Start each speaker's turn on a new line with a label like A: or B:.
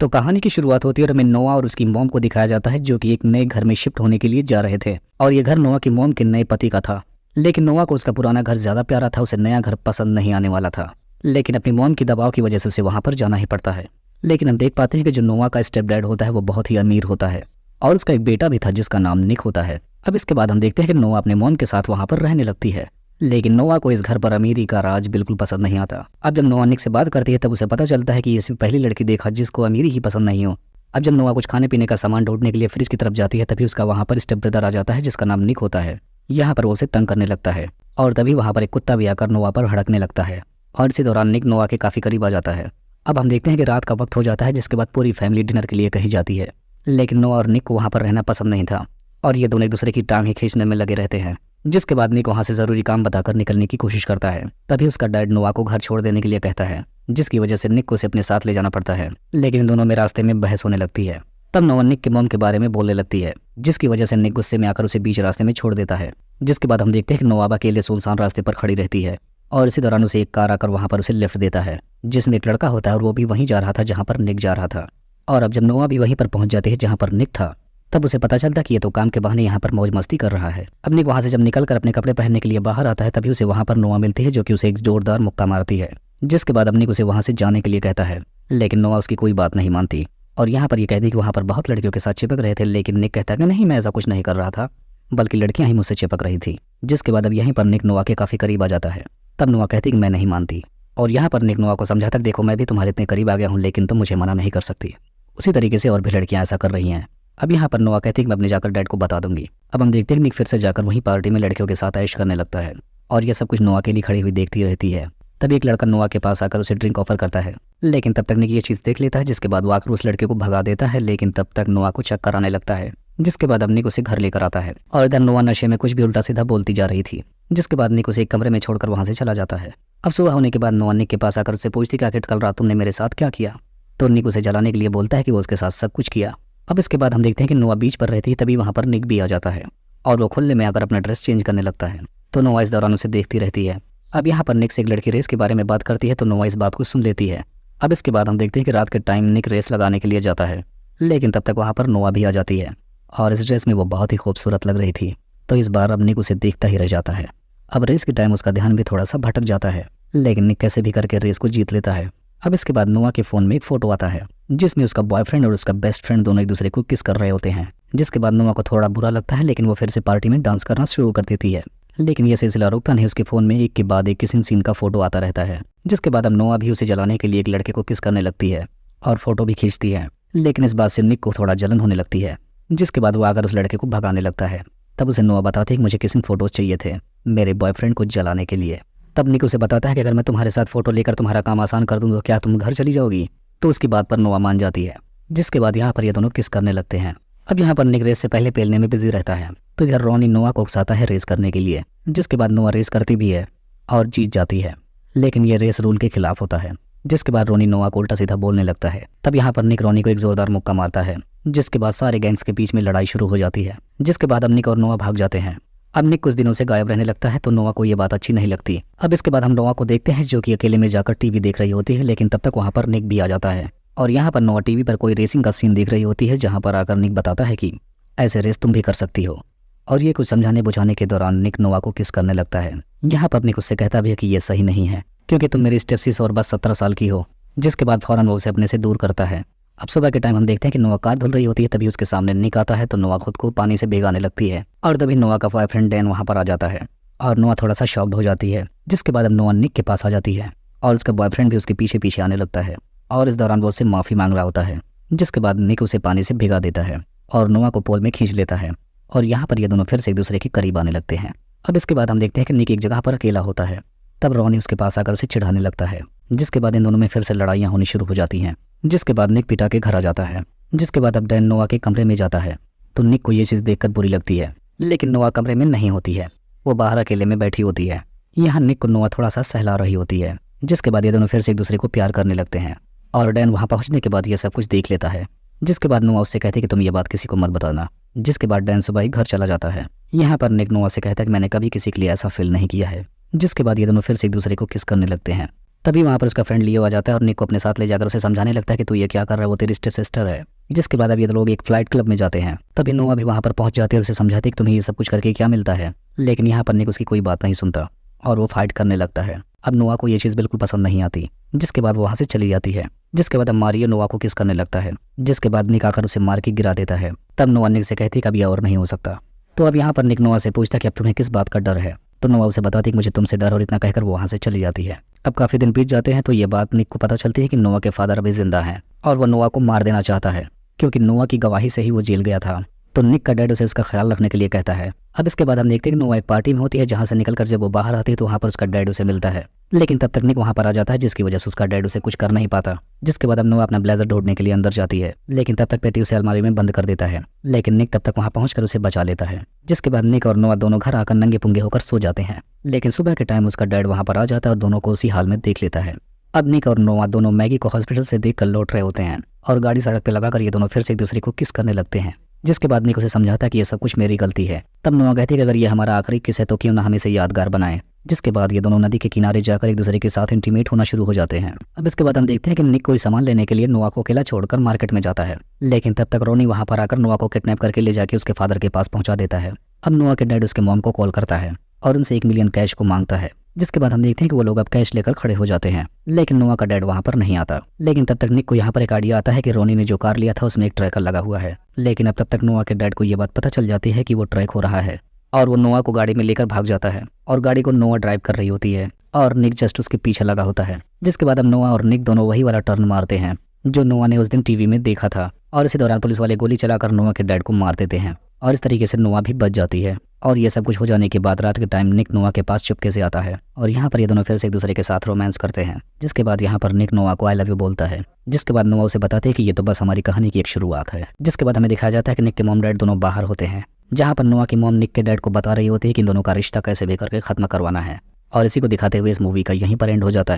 A: तो कहानी की शुरुआत होती है और हमें नोआ और उसकी मॉम को दिखाया जाता है, जो कि एक नए घर में शिफ्ट होने के लिए जा रहे थे। और ये घर नोआ की मॉम के नए पति का था। लेकिन नोआ को उसका पुराना घर ज्यादा प्यारा था, उसे नया घर पसंद नहीं आने वाला था। लेकिन अपनी मॉम की दबाव की वजह से उसे वहां पर जाना ही पड़ता है। लेकिन हम देख पाते हैं कि जो नोआ का स्टेप डैड होता है वो बहुत ही अमीर होता है और उसका एक बेटा भी था जिसका नाम निक होता है। अब इसके बाद हम देखते हैं कि नोआ अपने मॉम के साथ वहां पर रहने लगती है। लेकिन नोआ को इस घर पर अमीरी का राज बिल्कुल पसंद नहीं आता। अब जब नोआ निक से बात करती है तब उसे पता चलता है कि ये सिर्फ पहली लड़की देखा जिसको अमीरी ही पसंद नहीं हो। अब जब नोआ कुछ खाने पीने का सामान ढूंढने के लिए फ्रिज की तरफ जाती है तभी उसका वहां पर स्टेप ब्रदर आ जाता है जिसका नाम निक होता है। यहाँ पर वो उसे तंग करने लगता है और तभी वहां पर एक कुत्ता भी आकर नोआ पर हड़कने लगता है और इसी दौरान निक नोआ के काफी करीब आ जाता है। अब हम देखते हैं कि रात का वक्त हो जाता है जिसके बाद पूरी फैमिली डिनर के लिए कहीं जाती है। लेकिन नोआ और निक को वहां पर रहना पसंद नहीं था और ये दोनों एक दूसरे की टांगें खींचने में लगे रहते हैं। जिसके बाद निक वहां से जरूरी काम बताकर निकलने की कोशिश करता है। तभी उसका डैड नोआ को घर छोड़ देने के लिए कहता है, जिसकी वजह से निक को उसे अपने साथ ले जाना पड़ता है। लेकिन दोनों में रास्ते में बहस होने लगती है। तब नोआ निक के मॉम के बारे में बोलने लगती है, जिसकी वजह से निक गुस्से में आकर उसे बीच रास्ते में छोड़ देता है। जिसके बाद हम देखते हैं कि नोआ अकेले सुनसान रास्ते पर खड़ी रहती है और इसी दौरान उसे एक कार आकर वहां पर उसे लिफ्ट देता है, जिसमें एक लड़का होता है और वो भी वहीं जा रहा था जहां पर निक जा रहा था। और अब जब नोआ भी वहीं पर पहुंच जाती है जहां पर निक था तब उसे पता चलता कि ये तो काम के बहाने यहाँ पर मौज मस्ती कर रहा है। अब निक वहां से जब निकलकर अपने कपड़े पहनने के लिए बाहर आता है तभी उसे वहां पर नोआ मिलती है जो कि उसे एक जोरदार मुक्का मारती है। जिसके बाद अब निक उसे वहां से जाने के लिए कहता है, लेकिन नोआ उसकी कोई बात नहीं मानती और यहाँ पर ये कहती कि वहां पर बहुत लड़कियों के साथ चिपक रहे थे। लेकिन निक कहता है कि नहीं, मैं ऐसा कुछ नहीं कर रहा था, बल्कि लड़कियां ही मुझसे चिपक रही थी। जिसके बाद अब यहीं पर निक नोआ के काफी करीब आ जाता है। तब नोआ कहती कि मैं नहीं मानती और यहाँ पर निक नोआ को समझाता, देखो मैं भी तुम्हारे इतने करीब आ गया हूँ लेकिन तुम मुझे मना नहीं कर सकती। उसी तरीके से और भी लड़कियां ऐसा कर रही हैं। अब यहाँ पर नोआ कहती कि मैं अपने जाकर डैड को बता दूंगी। अब हम देखते हैं कि निक फिर से जाकर वहीं पार्टी में लड़कियों के साथ ऐश करने लगता है और यह सब कुछ नोआ के लिए खड़ी हुई देखती रहती है। तभी एक लड़का नोआ के पास आकर उसे ड्रिंक ऑफर करता है, लेकिन तब तक निक ये चीज़ देख लेता है। जिसके बाद वो आकर उस लड़के को भगा देता है। लेकिन तब तक नोआ को चक्कर आने लगता है। जिसके बाद अब निक उसे घर लेकर आता है और इधर नोआ नशे में कुछ भी उल्टा सीधा बोलती जा रही थी। जिसके बाद निक उसे एक कमरे में छोड़कर वहां से चला जाता है। अब सुबह होने के बाद नोआ निक के पास आकर उससे पूछती कि आखिर कल रात तुमने मेरे साथ क्या किया। तो निक उसे जलाने के लिए बोलता है कि वो उसके साथ सब कुछ किया। अब इसके बाद हम देखते हैं कि नोआ बीच पर रहती है तभी वहां पर निक भी आ जाता है और वो खुले में आकर अपना ड्रेस चेंज करने लगता है। तो नोआ इस दौरान उसे देखती रहती है। अब यहाँ पर निक से एक लड़की रेस के बारे में बात करती है तो नोआ इस बात को सुन लेती है। अब इसके बाद हम देखते हैं कि रात के टाइम निक रेस लगाने के लिए जाता है, लेकिन तब तक वहाँ पर नोआ भी आ जाती है और इस ड्रेस में वो बहुत ही खूबसूरत लग रही थी। तो इस बार अब निक उसे देखता ही रह जाता है। अब रेस के टाइम उसका ध्यान भी थोड़ा सा भटक जाता है, लेकिन निक कैसे भी करके रेस को जीत लेता है। अब इसके बाद नोआ के फ़ोन में एक फ़ोटो आता है जिसमें उसका बॉयफ्रेंड और उसका बेस्ट फ्रेंड दोनों एक दूसरे को किस कर रहे होते हैं। जिसके बाद नोआ को थोड़ा बुरा लगता है, लेकिन वो फिर से पार्टी में डांस करना शुरू कर देती है। लेकिन यह सिलसिला रुकता नहीं, उसके फ़ोन में एक के बाद एक किसिंग सीन का फ़ोटो आता रहता है। जिसके बाद अब नोआ भी उसे जलाने के लिए एक लड़के को किस करने लगती है और फ़ोटो भी खींचती है। लेकिन इस बात से निक को थोड़ा जलन होने लगती है। जिसके बाद वो आकर उस लड़के को भगाने लगता है। तब उसे नोआ बताती है कि मुझे किसिंग फ़ोटोज़ चाहिए थे मेरे बॉयफ्रेंड को जलाने के लिए। तब निक उसे बताता है कि अगर मैं तुम्हारे साथ फ़ोटो लेकर तुम्हारा काम आसान कर दूँ तो क्या तुम घर चली जाओगी। तो उसकी बात पर नोआ मान जाती है। जिसके बाद यहाँ पर ये दोनों किस करने लगते हैं। अब यहाँ पर निक रेस से पहले पेलने में बिजी रहता है तो इधर रॉनी नोआ को उकसाता है रेस करने के लिए। जिसके बाद नोआ रेस करती भी है और जीत जाती है, लेकिन ये रेस रूल के खिलाफ होता है। जिसके बाद रोनी नोआ को उल्टा सीधा बोलने लगता है। तब यहाँ पर निक रोनी को एक जोरदार मुक्का मारता है, जिसके बाद सारे गैंग्स के बीच में लड़ाई शुरू हो जाती है। जिसके बाद अब निक और नोआ भाग जाते हैं। अब निक कुछ दिनों से गायब रहने लगता है तो नोआ को ये बात अच्छी नहीं लगती। अब इसके बाद हम नोआ को देखते हैं जो कि अकेले में जाकर टीवी देख रही होती है, लेकिन तब तक वहाँ पर निक भी आ जाता है और यहाँ पर नोआ टीवी पर कोई रेसिंग का सीन देख रही होती है, जहाँ पर आकर निक बताता है कि ऐसे रेस तुम भी कर सकती हो। और ये कुछ समझाने बुझाने के दौरान निक नोआ को किस करने लगता है। यहाँ पर निक उससे कहता भी है कि ये सही नहीं है क्योंकि तुम मेरी स्टेपसिस और बस 17 साल की हो। जिसके बाद फौरन वो उसे अपने से दूर करता है। अब सुबह के टाइम हम देखते हैं कि नोआ कार धुल रही होती है, तभी उसके सामने निक आता है तो नोआ खुद को पानी से भिगाने लगती है और तभी नोआ का बॉयफ्रेंड डैन वहाँ पर आ जाता है और नोआ थोड़ा सा शॉक्ड हो जाती है। जिसके बाद अब नोआ निक के पास आ जाती है और उसका बॉयफ्रेंड भी उसके पीछे पीछे आने लगता है और इस दौरान वो उससे माफ़ी मांग रहा होता है। जिसके बाद निक उसे पानी से भिगा देता है और नोआ को पोल में खींच लेता है और यहाँ पर ये दोनों फिर से एक दूसरे के करीब आने लगते हैं। अब इसके बाद हम देखते हैं कि निक एक जगह पर अकेला होता है। तब रॉनी उसके पास आकर उसे चिढ़ाने लगता है। जिसके बाद इन दोनों में फिर से लड़ाइयाँ होनी शुरू हो जाती हैं। जिसके बाद निक पिटा के घर आ जाता है। जिसके बाद अब डैन नोआ के कमरे में जाता है तो निक को ये चीज़ देखकर बुरी लगती है, लेकिन नोआ कमरे में नहीं होती है, वो बाहर अकेले में बैठी होती है। यहाँ निक को नोआ थोड़ा सा सहला रही होती है। जिसके बाद ये दोनों फिर से एक दूसरे को प्यार करने लगते हैं और डैन वहाँ पहुँचने के बाद ये सब कुछ देख लेता है। जिसके बाद नोआ उससे कहती है कि तुम ये बात किसी को मत बताना। जिसके बाद डैन सुबह ही घर चला जाता है। यहाँ पर निक नोआ से कहता है कि मैंने कभी किसी के लिए ऐसा फील नहीं किया है। जिसके बाद ये दोनों फिर से एक दूसरे को किस करने लगते हैं तभी वहाँ पर उसका फ्रेंड लियो आ जाता है और निक को अपने साथ ले जाकर उसे समझाने लगता है कि तू ये क्या कर रहा है, वो तेरी स्टेप सिस्टर है। जिसके बाद अब ये लोग एक फ्लाइट क्लब में जाते हैं। तभी नोआ भी वहाँ पर पहुंच जाती है और उसे समझाती है कि तुम्हें ये सब कुछ करके क्या मिलता है। लेकिन यहाँ पर निक उसकी कोई बात नहीं सुनता और वो फाइट करने लगता है। अब नोआ को ये चीज़ बिल्कुल पसंद नहीं आती, जिसके बाद वो वहाँ से चली जाती है। जिसके बाद अब मारियो नोआ को किस करने लगता है, जिसके बाद निक आकर उसे मार के गिरा देता है। तब नोआ निक से कहती है कि अब ये और नहीं हो सकता। तो अब यहाँ पर निक नोआ से पूछता कि अब तुम्हें किस बात का डर है। तो नोआ उसे बताती है कि मुझे तुमसे डर, और इतना कहकर वो वहाँ से चली जाती है। अब काफ़ी दिन बीत जाते हैं तो ये बात निक को पता चलती है कि नोआ के फादर अभी जिंदा हैं और वो नोआ को मार देना चाहता है, क्योंकि नोआ की गवाही से ही वो जेल गया था। तो निक का डैड उसे उसका ख्याल रखने के लिए कहता है। अब इसके बाद हम देखते हैं कि नोआ एक पार्टी में होती है, जहाँ से निकलकर जब वो बाहर आती है तो वहाँ पर उसका डैड उसे मिलता है। लेकिन तब तक निक वहाँ पर आ जाता है, जिसकी वजह से उसका डैड उसे कुछ कर नहीं पाता। जिसके बाद अब नोआ अपना ब्लेजर ढूंढने के लिए अंदर जाती है, लेकिन तब तक पेटी उसे अलमारी में बंद कर देता है। लेकिन निक तब तक वहाँ पहुंचकर उसे बचा लेता है। जिसके बाद निक और नोआ दोनों घर आकर नंगे पुंगे होकर सो जाते हैं। लेकिन सुबह के टाइम उसका डैड वहाँ पर आ जाता है और दोनों को उसी हाल में देख लेता है। अब निक और नोआ दोनों मैगी को हॉस्पिटल से देखकर लौट रहे होते हैं और गाड़ी सड़क पे लगाकर ये दोनों फिर से एक दूसरे को किस करने लगते हैं। जिसके बाद निक उसे समझाता है कि ये सब कुछ मेरी गलती है। तब नोआ कहती है कि अगर ये हमारा आखिरी किस है तो क्यों ना हम इसे यादगार बनाएं। जिसके बाद ये दोनों नदी के किनारे जाकर एक दूसरे के साथ इंटीमेट होना शुरू हो जाते हैं। अब इसके बाद हम देखते हैं कि निक कोई सामान लेने के लिए नोआ को अकेला छोड़कर मार्केट में जाता है। लेकिन तब तक रोनी वहां पर आकर नोआ को किडनैप करके ले जाके उसके फादर के पास पहुंचा देता है। अब नोआ के डैड उसके मॉम को कॉल करता है और उनसे 1 मिलियन कैश को मांगता है। जिसके बाद हम देखते हैं कि वो लोग अब कैश लेकर खड़े हो जाते हैं। लेकिन नोआ का डैड वहां पर नहीं आता। लेकिन तब तक निक को यहाँ पर एक आइडिया आता है कि रोनी ने जो कार लिया था उसमें एक ट्रैकर लगा हुआ है। लेकिन अब तब तक नोआ के डैड को ये बात पता चल जाती है कि वो ट्रैक हो रहा है और वो नोआ को गाड़ी में लेकर भाग जाता है और गाड़ी को नोआ ड्राइव कर रही होती है और निक जस्ट उसके पीछे लगा होता है। जिसके बाद अब नोआ और निक दोनों वही वाला टर्न मारते हैं जो नोआ ने उस दिन टीवी में देखा था और इसी दौरान पुलिस वाले गोली चलाकर नोआ के डैड को मार देते हैं और इस तरीके से नोआ भी बच जाती है। और ये सब कुछ हो जाने के बाद रात के टाइम निक नोआ के पास चुपके से आता है और यहाँ पर ये दोनों फिर से एक दूसरे के साथ रोमांस करते हैं। जिसके बाद यहाँ पर निक नोआ को आई लव यू बोलता है। जिसके बाद नोआ उसे बताते हैं कि ये तो बस हमारी कहानी की एक शुरुआत है। जिसके बाद हमें दिखाया जाता है कि निक के मॉम डैड दोनों बाहर होते हैं, जहाँ पर नोआ की मॉम निक के डैड को बता रही होती है कि इन दोनों का रिश्ता कैसे भी करके खत्म करवाना है। और इसी को दिखाते हुए इस मूवी का यहीं पर एंड हो जाता है।